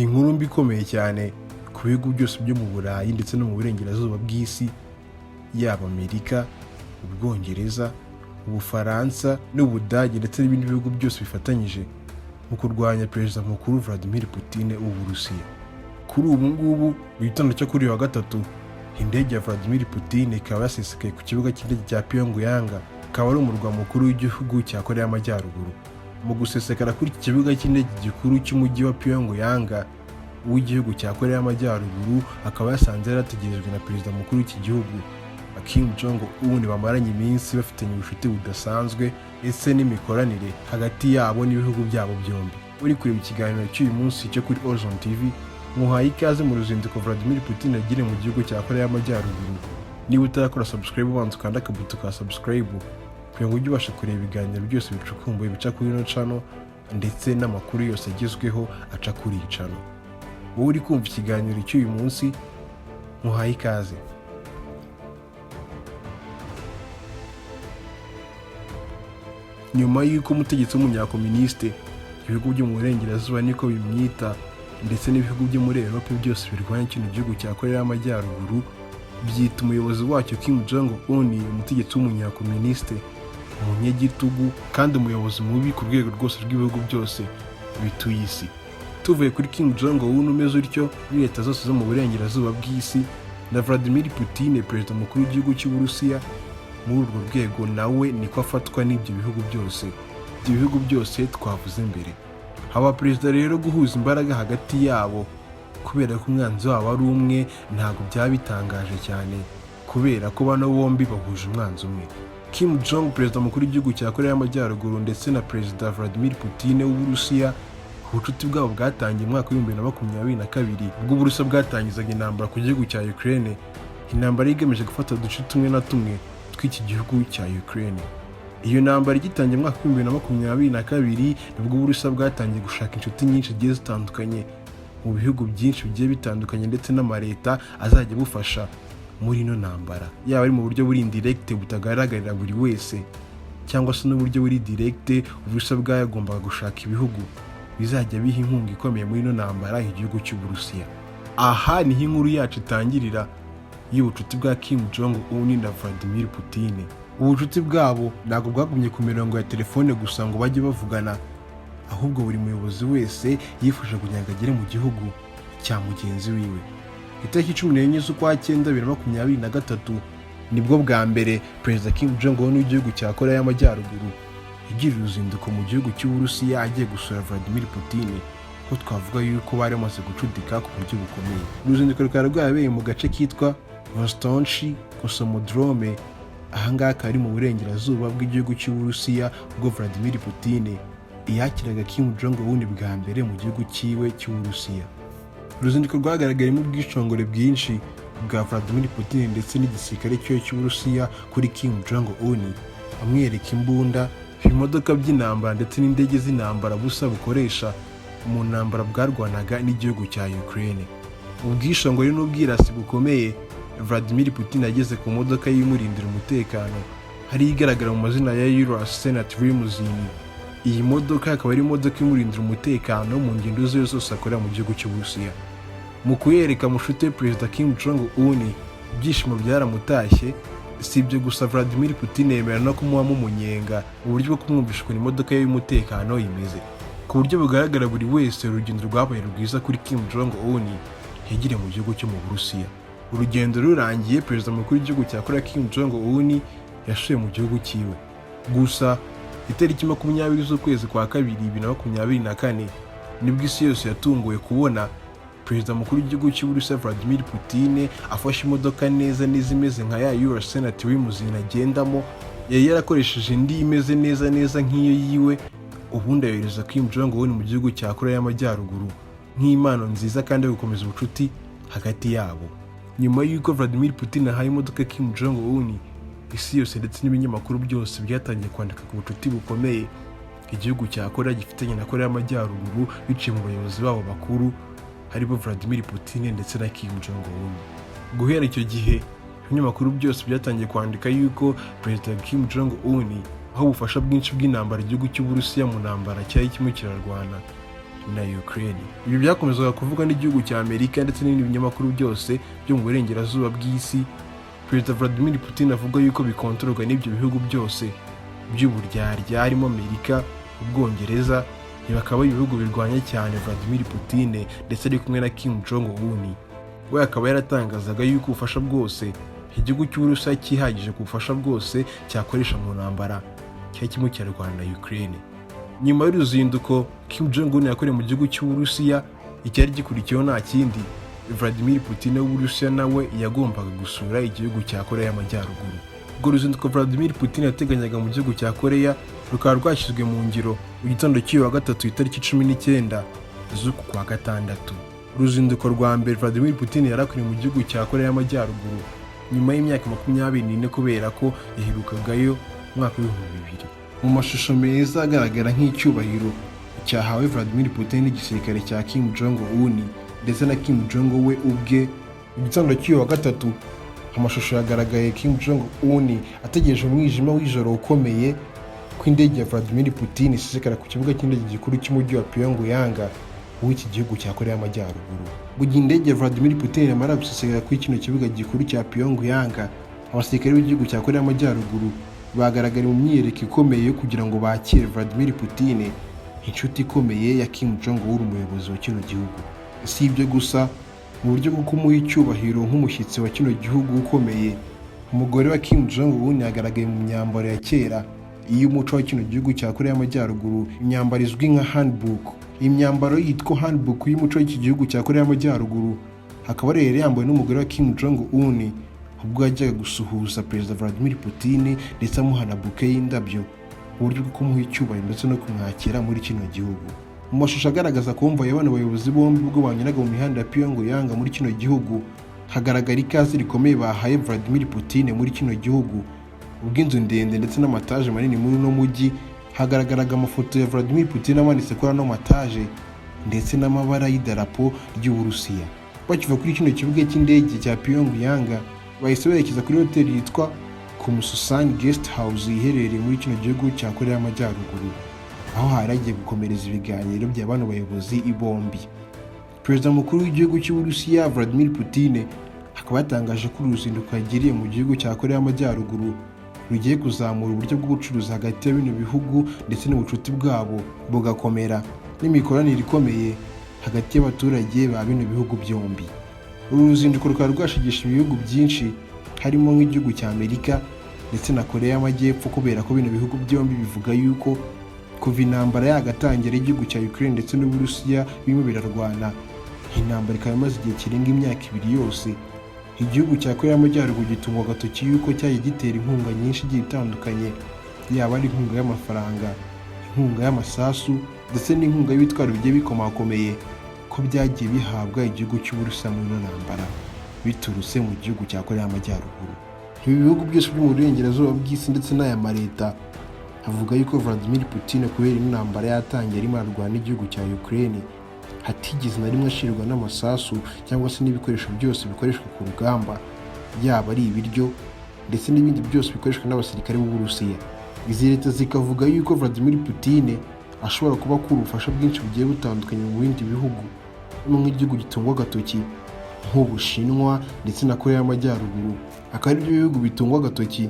inkuru mbi ikomeye cyane ku bihugu byose byo mu Burayi ndetse no mu burengerazuba bw'isi, yaba Amerika, Ubwongereza, Ubufaransa n'Ubudage ndetse n'ibindi bihugu byose bifatanyije mu kurwanya perezida mukuru VLADMIR PUTIN w'Uburusiya. Kuri ubu ngubu mu gitondo cyo kuri wa gatatu, indege ya VLADMIR PUTIN ikaba yasesekaye ku kibuga cy'indege cya Pyongyang, akaba ari umurwa mukuru w'igihugu cya Korea y'Amajyaruguru. Mu gusesekara kuri iki kibuga cy'indege gikuru cy'umujyi wa Pyongyang w'igihugu cya Korea y'Amajyaruguru, akaba yasanze yarategerejwe na perezida mukuru w'iki gihugu KIM JONG UN, bamaranye iminsi bafitanye ubucuti budasanzwe ndetse n'imikoranire hagati yabo n'ibihugu byabo byombi. Uri kureba ikiganiro cy'uyu munsi cyo kuri Horizon TV, muhaye ikaze mu ruzinduko VLADMIR PUTIN yagiriye mu gihugu cya Korea y'Amajyaruguru. Niba utarakora subscribe, ubanza ukanda akabuto ka subscribe kugira ngo ujye ubasha kureba ibiganiro byose bicukumbuye bica kuri ino channel ndetse n'amakuru yose agezweho aca kuri iyi channel. Wowe uri kumva ikiganiro cy'uyu munsi, muhaye ikaze. Nyuma y'uko umutegetsi w'umunyakomuniste, ibihugu byo mu burengerazuba niko bimwita, ndetse n'ibihugu byo muri Europe byose birwanya kino gihugu cya Korea y'Amajyaruguru, byita umuyobozi wacyo KIM JONG UN umutegetsi w'umunyakomuniste, umunyagitugu kandi umuyobozi mubi ku rwego rwose rw'ibihugu byose bituye isi. Tuvuye kuri KIM JONG UN umeze utyo muri leta zose zo mu burengerazuba bw'isi, na VLADMIR PUTIN perezida mukuru w'igihugu cy'Uburusiya, muri urwo rwego nawe niko afatwa n'ibyo bihugu byose. Ibyo bihugu byose twavuze mbere. Haba perezida rero guhuza imbaraga hagati yabo, kubera ko umwanzi wabo ari umwe, ntabwo byaba bitangaje cyane kubera ko bano bombi bahuje umwanzi umwe. KIM JONG perezida mukuru w'igihugu cya Korea y'Amajyaruguru ndetse na perezida VLADMIR PUTIN w'Uburusiya, ubucuti bwabo bwatangiye mu mwaka w'2022 ubwo Uburusiya bwatangizaga intambara ku gihugu cya Ukraine. Intambara igamije gufata uduce tumwe na tumwe tw'iki gihugu cya Ukraine. Iyo ntambara igitangiye mu mwaka w'2022 nibwo Uburusiya bwatangiye gushaka inshuti nyinshi zigiye zitandukanye mu bihugu byinshi bigiye bitandukanye ndetse n'amareta azajya bufasha muri ino ntambara, yaba ari mu buryo buri indirect butagaragarira buri wese, cyangwa se n'uburyo buri direct Uburusiya bwagombaga gushaka ibihugu bizajya biha inkunga ikomeye muri ino ntambara igihugu cy'Uburusiya. Aha niho inkuru yacu itangirira y'ubucuti bwa KIM JONG UN na VLADMIR PUTIN. Ubucuti bwabo ntabwo bwagumye ku mirongo ya telefone gusa ngo bajye bavugana, ahubwo buri muyobozi wese yifuje kugira ngo agere mu gihugu cya mugenzi wiwe. Itariki 14 z'ukwa 9 2023 nibwo bwa mbere perezida KIM JONG UN w'igihugu cya Korea y'Amajyaruguru yagiriye uruzinduko mu gihugu cy'Uburusiya agiye gusura VLADMIR PUTIN, ko twavuga yuko bari bamaze gucudika ku buryo bukomeye. Uruzinduko rukaba rwabereye mu gace kitwa Vostochnye Kosmodrome, ahangaha kari mu burengerazuba bw'igihugu cy'Uburusiya, ubwo VLADMIR PUTIN yakiraga KIM JONG UN bwa mbere mu gihugu cyiwe cy'Uburusiya. Uruzinduko rwagaragayemo ubwishongore bwinshi bwa VLADMIR PUTIN ndetse n'igisirikare cyiwe cy'Uburusiya kuri KIM JONG UN, amwereka imbunda, ibimodoka by'intambara ndetse n'indege z'intambara busa bukoresha mu ntambara bwarwanaga n'igihugu cya Ukraine. Ubwishongore n'ubwirasi bukomeye VLADMIR PUTIN yageze ku modoka y'imurindira umutekano, hari igaragara mu mazina ya yasuye. Iyi modoka akaba ari imodoka imurindira umutekano mu ngendo ze zose akorera mu gihugu cy'Uburusiya. Mu kuyereka mushuti perezida KIM JONG UN, ibyishimo byaramutashye. Si ibyo gusa, VLADMIR PUTIN yemera no kumuhamo umunyenga mu buryo bwo kumwumvisha ukuntu imodoka ye y'umutekano imeze, ku buryo bugaragara buri wese. Urugendo rwabaye rwiza kuri KIM JONG UN yagiriye mu gihugu cyo mu Burusiya. Urugendo rurangiye, perezida mukuru w'igihugu cya Korea KIM JONG UN yasuye mu gihugu cyiwe. Gusa itariki 20 z'ukwezi kwa 2 2024 nibwo isi yose yatunguwe kubona perezida mukuru w'igihugu cy'Uburusiya VLADMIR PUTIN afashe imodoka neza n'izimeze nka ya yasuye agendamo. Yari yarakoresheje indi imeze neza nk'iyo yiwe, ubundi ayohereza KIM JONG UN mu gihugu cya Korea y'Amajyaruguru nk'impano nziza kandi yo gukomeza ubucuti hagati yabo. Nyuma y'uko VLADMIR PUTIN ahaye imodoka KIM JONG UN, isi yose ndetse n'ibinyamakuru byose byatangiye kwandika ku bucuti bukomeye igihugu cya Korea gifitanye na Korea y'Amajyaruguru, biciye mu bayobozi babo bakuru, harimo VLADMIR PUTIN ndetse na KIM JONG UN. Guhera icyo gihe ibinyamakuru byose byatangiye kwandika yuko perezida KIM JONG UN aho ubufasha bwinshi bw'intambara igihugu cy'Uburusiya mu ntambara cyari kimwe kirarwana, na Ukraine. Ibi byakomezaga kuvuga n'igihugu cya Amerika ndetse n'ibindi binyamakuru byose byo mu burengerazuba bw'isi. Perezida Vladimir Putin avuga yuko bikontororwa n'ibyo bihugu byose by'uburyarya harimo Amerika, Ubwongereza, bakaba ibihugu birwanya cyane Vladimir Putin ndetse ari kumwe na Kim Jong Un. We akaba yaratangazaga yuko ubufasha bwose igihugu cy'Uburusiya cyihagije ku bufasha bwose cyakoresha mu ntambara cyari kimwe cyarwana na Ukraine. Nyuma y'uruzinduko Kim Jong Un yakoreye mu gihugu cy'Uburusiya, icyari gikurikiyeho nta kindi, Vladimir Putin w'Uburusiya nawe yagombaga gusura igihugu cya Korea y'Amajyaruguru. Ubwo ruzinduko Vladimir Putin yateganyaga mu gihugu cya Korea rukaba rwashyizwe mu ngiro mu gitondo cy'uyu wa gatatu itariki 19 z'uku kwa gatandatu. Uruzinduko rwa mbere Vladimir Putin yarakoreye mu gihugu cya Korea y'Amajyaruguru nyuma y'imyaka 24 kubera ko yaherukagayo mwaka w'2000. Mu mashusho meza agaragara nk'icyubahiro cyahawe Vladimir Putin n'igisirikare cya Kim Jong Un ndetse na Kim Jong we ubwe, mu gitondo cy'uyu wa gatatu amashusho yagaragaye Kim Jong Un ategereje umwijima w'ijoro ukomeye ko indege ya Vladimir Putin isesekara ku kibuga cy'indege gikuru cy'umujyi wa Pyongyang w'iki gihugu cya Korea y'Amajyaruguru. Mu gihe indege ya Vladimir Putin yamara gusesekara kuri kino kibuga gikuru cya Pyongyang, abasirikare b'igihugu cya Korea y'Amajyaruguru bagaragara mu myiyereko ikomeye yo kugira ngo bakire Vladimir Putin, inshuti ikomeye ya Kim Jong Un, umuyobozi wa kino gihugu. Si ibyo gusa, mu buryo bwo kumuha icyubahiro nk'umushyitsi wa kino gihugu ukomeye, umugore wa Kim Jong Un yagaragaye mu myambaro ya kera iy'umuco wa kino gihugu cya Korea y'Amajyaruguru, imyambaro izwi nka handbook. Iyi myambaro yitwa handbook y'umuco w'iki gihugu cya Korea y'Amajyaruguru akaba rero yambaye n'umugore wa Kim Jong Un ubwo yajyaga gusuhuza Perezida Vladimir Putin ndetse amuha na bouquet y'indabyo mu buryo bwo kumuha icyubahiro ndetse no kumwakira muri kino gihugu. Mu mashusho agaragaza kumva y'abana bayobozi bombi ubwo banyuraga mu mihanda ya Pyongyang muri kino gihugu, hagaragara ikaze rikomeye bahaye Vladimir Putin muri kino gihugu. Ubw'inzu ndende ndetse n'amataje manini muri uno mujyi, hagaragaraga amafoto ya Vladimir Putin amanitse kuri ano mataje ndetse n'amabara y'idarapo ry'Uburusiya. Bakiva kuri kino kibuga cy'indege cya Pyongyang, bahise berekeza kuri hoteli yitwa Kumsusan Guest House iherereye muri kino gihugu cya Korea y'Amajyaruguru, aho haragiye gukomereza ibiganiro bya bano bayobozi bombi. Perezida mukuru w'igihugu cy'Uburusiya Vladimir Putin akaba yatangaje ko uruzinduko yagiriye mu gihugu cya Korea y'Amajyaruguru rugiye kuzamura uburyo bw'ubucuruzi hagati ya bino bihugu ndetse n'ubucuti bwabo bugakomera n'imikoranire ikomeye hagati y'abaturage ba bino bihugu byombi. Uru ruzinduko rukaba rwashigisha ibihugu byinshi harimo nk'igihugu cya Amerika ndetse na Korea y'Amajyepfo, kubera ko bino bihugu byombi bivuga yuko kuva intambara yagatangira igihugu cya Ukraine ndetse n'Uburusiya birimo birarwana, intambara ikaba imaze igihe kirenga imyaka 2 yose. Igihugu cya Korea y'Amajyaruguru gitungwa agatoki yuko cyagiye gitera inkunga nyinshi igiye itandukanye, yaba ari inkunga y'amafaranga, inkunga y'amasasu ndetse n'inkunga y'ibitwaro bigiye bikomakomeye ko byagiye bihabwa igihugu cy'Uburusiya muri ntambara biturutse mu gihugu cya Korea y'Amajyaruguru. Ibi bihugu byose byo mu burengerazuba bw'isi ndetse n'aya mareta avuga yuko Vladimir Putin kubera intambara yatangiye arimo arwana n'igihugu cya Ukraine hatigeze na rimwe ashirwa n'amasasu cyangwa se n'ibikoresho byose bikoreshwa ku rugamba, yaba ari ibiryo ndetse n'ibindi byose bikoreshwa n'abasirikare b'Uburusiya. Izi leta zikavuga yuko Vladimir Putin ashobora kuba akura ubufasha bwinshi bugiye butandukanye mu bindi bihugu nk'igihugu gitungwa agatoki nk'Ubushinwa ndetse na Korea y'Amajyaruguru, akaba ari byo bihugu bitungwa agatoki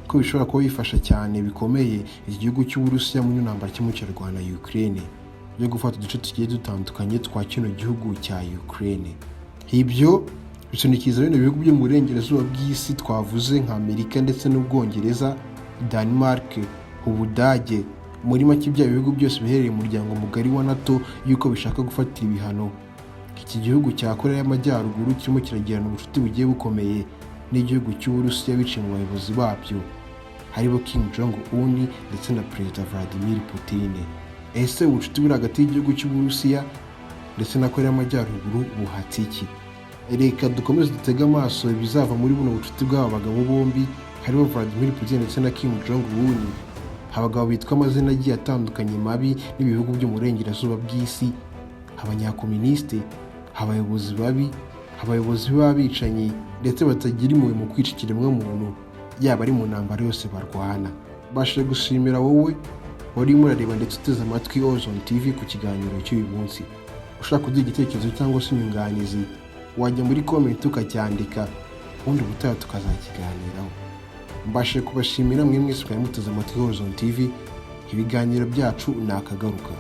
ko bishobora kuba bifasha cyane bikomeye igihugu cy'Uburusiya mu ntambara kimwe cyarwana na Ukraine yo gufata uduce tugiye dutandukanye twa kino gihugu cya Ukraine. Ibyo bisunikiza bino bihugu byo mu burengerazuba bw'isi twavuze nka Amerika ndetse n'Ubwongereza, Denmark, Ubudage, muri make bya bihugu byose biherereye mu muryango mugari wa NATO yuko bishaka gufatira ibihano iki gihugu cya Korea y'Amajyaruguru kirimo kiragirana ubucuti bugiye bukomeye n'igihugu cy'Uburusiya biciye mu bayobozi babyo haribo Kim Jong Un ndetse na Perezida Vladimir Putin. Ese ubucuti buri hagati y'igihugu cy'Uburusiya ndetse na Korea y'Amajyaruguru buhatse iki? Reka dukomeze dutega amaso ibizava muri buno bucuti bw'aba bagabo bombi haribo Vladimir Putin ndetse na Kim Jong Un, abagabo bitwa amazina agiye atandukanye mabi n'ibihugu byo mu burengerazuba bw'isi, abanyakomuniste, abayobozi babi, abayobozi b'abicanyi ndetse batagira impuhwe mu kwica ikiremwa muntu, yaba ari mu ntambara yose barwana. Bashije gushimira wowe urimo urareba ndetse uteze amatwi Ozone TV ku kiganiro cy'uyu munsi. Ushaka kuduha igitekerezo cyangwa se inyunganizi, wajya muri comment ukacyandika, ubundi ubutaha tukazakiganiraho. Mbashe kubashimira mwese mwari muteze amatwi Ozone TV, ibiganiro byacu nakagaruka.